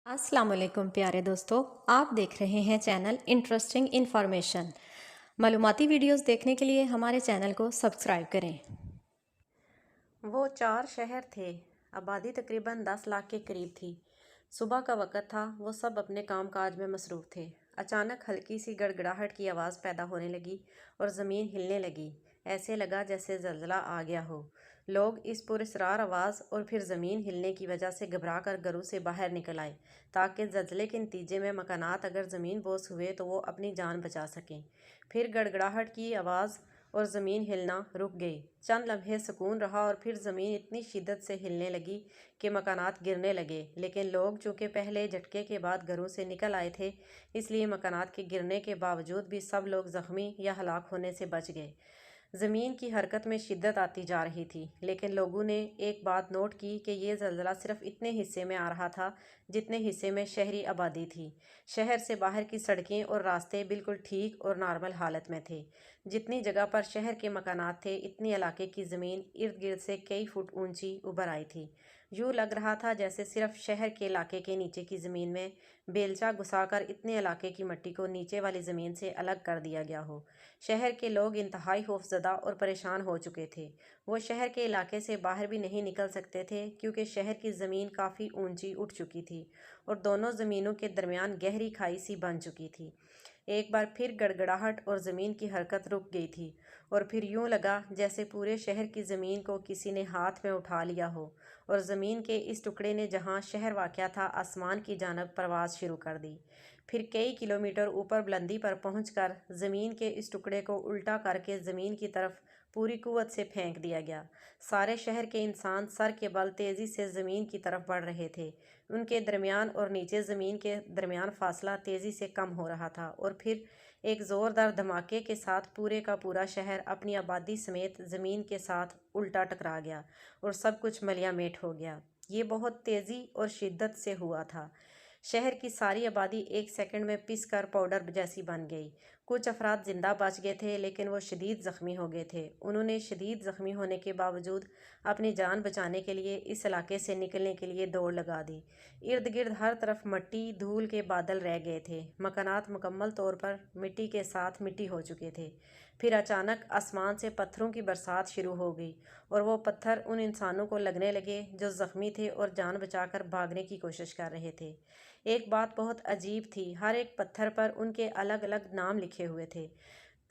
अस्सलाम वालेकुम प्यारे दोस्तों, आप देख रहे हैं चैनल इंटरेस्टिंग इन्फॉर्मेशन। मालूमाती वीडियोस देखने के लिए हमारे चैनल को सब्सक्राइब करें। वो 4 शहर थे। आबादी तकरीबन 10 लाख के करीब थी। सुबह का वक़्त था। वो सब अपने काम काज में मसरूफ़ थे। अचानक हल्की सी गड़गड़ाहट की आवाज़ पैदा होने लगी और ज़मीन हिलने लगी। ऐसे लगा जैसे ज़लज़ला आ गया हो। लोग इस पुरअसरार आवाज़ और फिर ज़मीन हिलने की वजह से घबरा कर घरों से बाहर निकल आए, ताकि ज़लज़ले के नतीजे में मकानात अगर ज़मीन बोस हुए तो वो अपनी जान बचा सकें। फिर गड़गड़ाहट की आवाज़ और ज़मीन हिलना रुक गई। चंद लम्हे सुकून रहा और फिर ज़मीन इतनी शिद्दत से हिलने लगी कि मकानात गिरने लगे। लेकिन लोग चूँकि पहले झटके के बाद घरों से निकल आए थे, इसलिए मकानात के गिरने के बावजूद भी सब लोग ज़ख्मी या हलाक होने से बच गए। ज़मीन की हरकत में शिद्दत आती जा रही थी, लेकिन लोगों ने एक बात नोट की कि ये ज़लज़ला सिर्फ इतने हिस्से में आ रहा था जितने हिस्से में शहरी आबादी थी। शहर से बाहर की सड़कें और रास्ते बिल्कुल ठीक और नॉर्मल हालत में थे। जितनी जगह पर शहर के मकानात थे, इतनी इलाके की ज़मीन इर्द गिर्द से कई फुट ऊंची उभर आई थी। यूँ लग रहा था जैसे सिर्फ शहर के इलाके के नीचे की ज़मीन में बेलचा घुसाकर इतने इलाके की मिट्टी को नीचे वाली ज़मीन से अलग कर दिया गया हो। शहर के लोग इंतहाई खौफजदा और परेशान हो चुके थे। वो शहर के इलाके से बाहर भी नहीं निकल सकते थे, क्योंकि शहर की ज़मीन काफ़ी ऊंची उठ चुकी थी और दोनों ज़मीनों के दरमियान गहरी खाई सी बन चुकी थी। एक बार फिर गड़गड़ाहट और ज़मीन की हरकत रुक गई थी और फिर यूँ लगा जैसे पूरे शहर की ज़मीन को किसी ने हाथ में उठा लिया हो और ज़मीन के इस टुकड़े ने जहाँ शहर वाक़या था, आसमान की जानब परवाज़ शुरू कर दी। फिर कई किलोमीटर ऊपर बुलंदी पर पहुंचकर ज़मीन के इस टुकड़े को उल्टा करके ज़मीन की तरफ पूरी कुव्वत से फेंक दिया गया। सारे शहर के इंसान सर के बल तेज़ी से ज़मीन की तरफ बढ़ रहे थे। उनके दरमियान और नीचे ज़मीन के दरमियान फासला तेज़ी से कम हो रहा था और फिर एक ज़ोरदार धमाके के साथ पूरे का पूरा शहर अपनी आबादी समेत ज़मीन के साथ उल्टा टकरा गया और सब कुछ मलियामेट हो गया। ये बहुत तेज़ी और शिद्दत से हुआ था। शहर की सारी आबादी एक सेकंड में पिस कर पाउडर जैसी बन गई। कुछ अफराद जिंदा बच गए थे, लेकिन वो शदीद ज़ख्मी हो गए थे। उन्होंने शदीद ज़ख्मी होने के बावजूद अपनी जान बचाने के लिए इस इलाके से निकलने के लिए दौड़ लगा दी। इर्द गिर्द हर तरफ मट्टी धूल के बादल रह गए थे। मकानात मुकम्मल तौर पर मिट्टी के साथ मिट्टी हो चुके थे। फिर अचानक आसमान से पत्थरों की बरसात शुरू हो गई और वो पत्थर उन इंसानों को लगने लगे जो ज़ख्मी थे और जान बचाकर भागने की कोशिश कर रहे थे। एक बात बहुत अजीब थी, हर एक पत्थर पर उनके अलग अलग नाम लिखे हुए थे।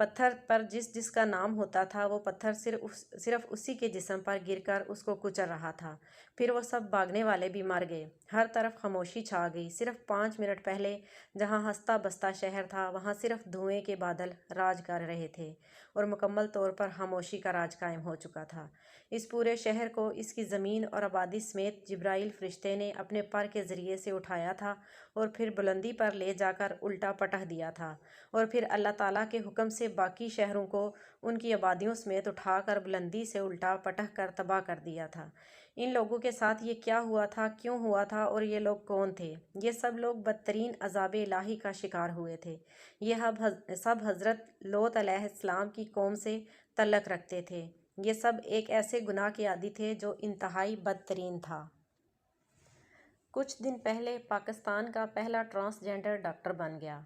पत्थर पर जिस जिसका नाम होता था, वो पत्थर सिर्फ उसी के जिस्म पर गिरकर उसको कुचल रहा था। फिर वो सब भागने वाले भी मर गए। हर तरफ खामोशी छा गई। सिर्फ 5 मिनट पहले जहाँ हंसता बसता शहर था, वहाँ सिर्फ धुएं के बादल राज कर रहे थे और मुकम्मल तौर पर खामोशी का राज कायम हो चुका था। इस पूरे शहर को इसकी ज़मीन और आबादी समेत जिब्राइल फरिश्ते ने अपने पर के ज़रिए से उठाया था और फिर बुलंदी पर ले जाकर उल्टा पटक दिया था और फिर अल्लाह ताला के हुक्म से बाकी शहरों को उनकी आबादियों समेत उठाकर बुलंदी से उल्टा पटक कर तबाह कर दिया था। इन लोगों के साथ ये क्या हुआ था, क्यों हुआ था और ये लोग कौन थे? ये सब लोग बदतरीन अज़ाब इलाही का शिकार हुए थे। ये सब हज़रत लोत अलैहिस्सलाम की कौम से तल्लक रखते थे। ये सब एक ऐसे गुनाह के आदी थे जो इंतहाई बदतरीन था। कुछ दिन पहले पाकिस्तान का पहला ट्रांसजेंडर डॉक्टर बन गया।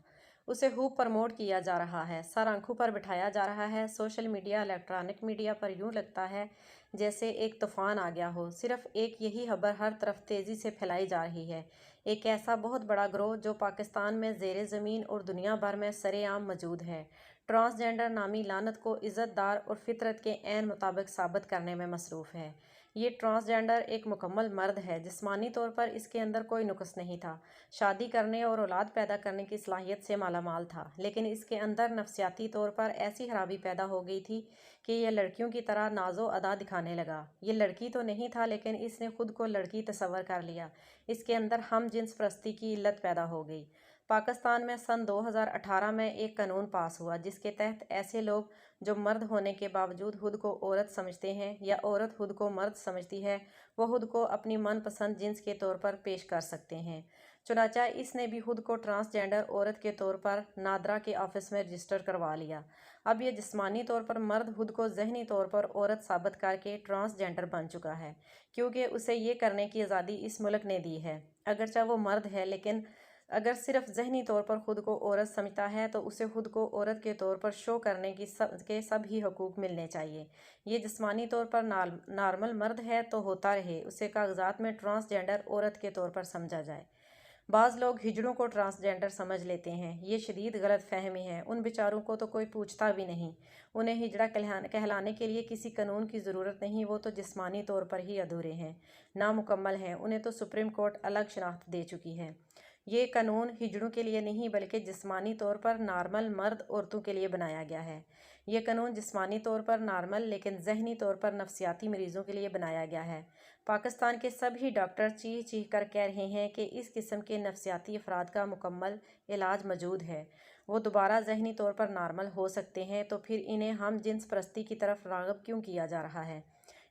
उसे खूब प्रमोट किया जा रहा है, सर आंखों पर बिठाया जा रहा है। सोशल मीडिया, इलेक्ट्रॉनिक मीडिया पर यूँ लगता है जैसे एक तूफ़ान आ गया हो। सिर्फ एक यही खबर हर तरफ तेज़ी से फैलाई जा रही है। एक ऐसा बहुत बड़ा गिरोह जो पाकिस्तान में ज़ेरे ज़मीन और दुनिया भर में सरेआम मौजूद है, ट्रांसजेंडर नामी लानत को इज़्ज़तदार और फितरत के ऐन मुताबिक साबित करने में मसरूफ़ है। ये ट्रांसजेंडर एक मुकम्मल मर्द है। जिस्मानी तौर पर इसके अंदर कोई नुक्स नहीं था। शादी करने और औलाद पैदा करने की सलाहियत से मालामाल था, लेकिन इसके अंदर नफसियाती तौर पर ऐसी खराबी पैदा हो गई थी कि यह लड़कियों की तरह नाजो अदा दिखाने लगा। ये लड़की तो नहीं था, लेकिन इसने खुद को लड़की तस्वर कर लिया। इसके अंदर हम जिन्स परस्ती की इल्लत पैदा हो गई। पाकिस्तान में सन 2018 में एक कानून पास हुआ जिसके तहत ऐसे लोग जो मर्द होने के बावजूद खुद को औरत समझते हैं या औरत खुद को मर्द समझती है, वो खुद को अपनी मनपसंद जिन्स के तौर पर पेश कर सकते हैं। चुनांचे इसने भी खुद को ट्रांसजेंडर औरत के तौर पर नादरा के ऑफिस में रजिस्टर करवा लिया। अब यह जिस्मानी तौर पर मर्द खुद को जहनी तौर पर औरत साबित करके ट्रांसजेंडर बन चुका है, क्योंकि उसे ये करने की आज़ादी इस मुल्क ने दी है। اگرچہ وہ مرد ہے لیکن اگر صرف ذہنی طور پر خود کو عورت سمجھتا ہے تو اسے خود کو عورت کے طور پر شو کرنے کے سب ہی حقوق ملنے چاہیے۔ یہ جسمانی طور پر نارمل مرد ہے تو ہوتا رہے، اسے کاغذات میں ٹرانسجینڈر عورت کے طور پر سمجھا جائے۔ بعض لوگ ہجڑوں کو ٹرانسجینڈر سمجھ لیتے ہیں، یہ شدید غلط فہمی ہے۔ ان بیچاروں کو تو کوئی پوچھتا بھی نہیں، انہیں ہجڑا کہلانے کے لیے کسی قانون کی ضرورت نہیں، وہ تو جسمانی طور پر ہی ادھورے ہیں، نامکمل ہیں، انہیں تو سپریم کورٹ الگ شناخت دے چکی ہے۔ یہ قانون ہجڑوں کے لیے نہیں بلکہ جسمانی طور پر نارمل مرد عورتوں کے لیے بنایا گیا ہے۔ یہ قانون جسمانی طور پر نارمل لیکن ذہنی طور پر نفسیاتی مریضوں کے لیے بنایا گیا ہے۔ پاکستان کے سبھی ڈاکٹر چیخ چیخ کر کہہ رہے ہیں کہ اس قسم کے نفسیاتی افراد کا مکمل علاج موجود ہے، وہ دوبارہ ذہنی طور پر نارمل ہو سکتے ہیں، تو پھر انہیں ہم جنس پرستی کی طرف راغب کیوں کیا جا رہا ہے؟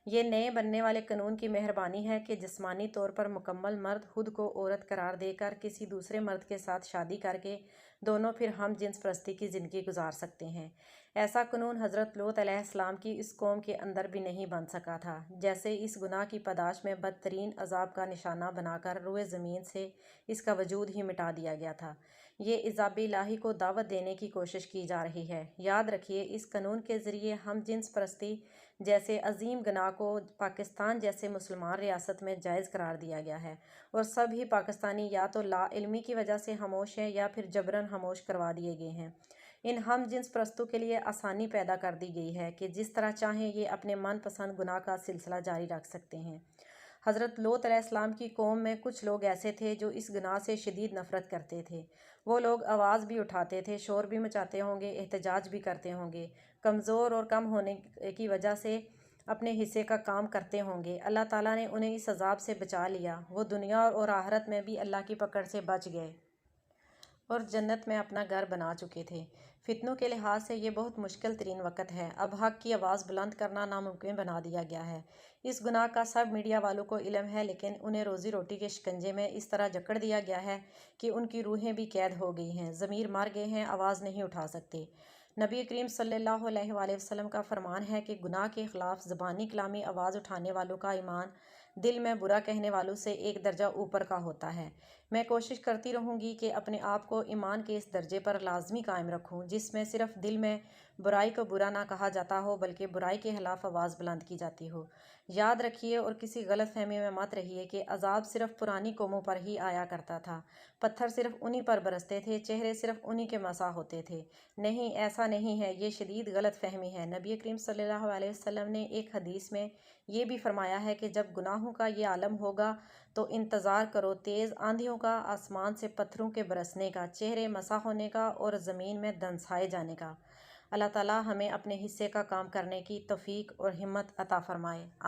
یہ نئے بننے والے قانون کی مہربانی ہے کہ جسمانی طور پر مکمل مرد خود کو عورت قرار دے کر کسی دوسرے مرد کے ساتھ شادی کر کے دونوں پھر ہم جنس پرستی کی زندگی گزار سکتے ہیں۔ ایسا قانون حضرت لوط علیہ السلام کی اس قوم کے اندر بھی نہیں بن سکا تھا، جیسے اس گناہ کی پاداش میں بدترین عذاب کا نشانہ بنا کر روئے زمین سے اس کا وجود ہی مٹا دیا گیا تھا۔ یہ عذاب الہی کو دعوت دینے کی کوشش کی جا رہی ہے۔ یاد رکھیے، اس قانون کے ذریعے ہم جنس پرستی جیسے عظیم گناہ کو پاکستان جیسے مسلمان ریاست میں جائز قرار دیا گیا ہے، اور سبھی پاکستانی یا تو لا علمی کی وجہ سے خاموش ہیں یا پھر جبراً خاموش کروا دیے گئے ہیں۔ ان ہم جنس پرستوں کے لیے آسانی پیدا کر دی گئی ہے کہ جس طرح چاہیں یہ اپنے من پسند گناہ کا سلسلہ جاری رکھ سکتے ہیں۔ حضرت لوط علیہ السلام کی قوم میں کچھ لوگ ایسے تھے جو اس گناہ سے شدید نفرت کرتے تھے۔ وہ لوگ آواز بھی اٹھاتے تھے، شور بھی مچاتے ہوں گے، احتجاج بھی کرتے ہوں گے، کمزور اور کم ہونے کی وجہ سے اپنے حصے کا کام کرتے ہوں گے۔ اللہ تعالیٰ نے انہیں اس عذاب سے بچا لیا، وہ دنیا اور آخرت میں بھی اللہ کی پکڑ سے بچ گئے اور جنت میں اپنا گھر بنا چکے تھے۔ فتنوں کے لحاظ سے یہ بہت مشکل ترین وقت ہے، اب حق کی آواز بلند کرنا ناممکن بنا دیا گیا ہے۔ اس گناہ کا سب میڈیا والوں کو علم ہے، لیکن انہیں روزی روٹی کے شکنجے میں اس طرح جکڑ دیا گیا ہے کہ ان کی روحیں بھی قید ہو گئی ہیں، ضمیر مر گئے ہیں، آواز نہیں اٹھا سکتے۔ نبی کریم صلی اللہ علیہ وآلہ وسلم کا فرمان ہے کہ گناہ کے خلاف زبانی کلامی آواز اٹھانے والوں کا ایمان دل میں برا کہنے والوں سے ایک درجہ اوپر کا ہوتا ہے۔ میں کوشش کرتی رہوں گی کہ اپنے آپ کو ایمان کے اس درجے پر لازمی قائم رکھوں جس میں صرف دل میں برائی کو برا نہ کہا جاتا ہو بلکہ برائی کے خلاف آواز بلند کی جاتی ہو۔ یاد رکھیے اور کسی غلط فہمی میں مت رہیے کہ عذاب صرف پرانی قوموں پر ہی آیا کرتا تھا، پتھر صرف انہی پر برستے تھے، چہرے صرف انہی کے مسح ہوتے تھے۔ نہیں، ایسا نہیں ہے، یہ شدید غلط فہمی ہے۔ نبی کریم صلی اللہ علیہ وسلم نے ایک حدیث میں یہ بھی فرمایا ہے کہ جب گناہوں کا یہ عالم ہوگا تو انتظار کرو تیز آندھیوں کا، آسمان سے پتھروں کے برسنے کا، چہرے مسح ہونے کا اور زمین میں دنسائے جانے کا۔ اللہ تعالیٰ ہمیں اپنے حصے کا کام کرنے کی توفیق اور ہمت عطا فرمائے، آمین۔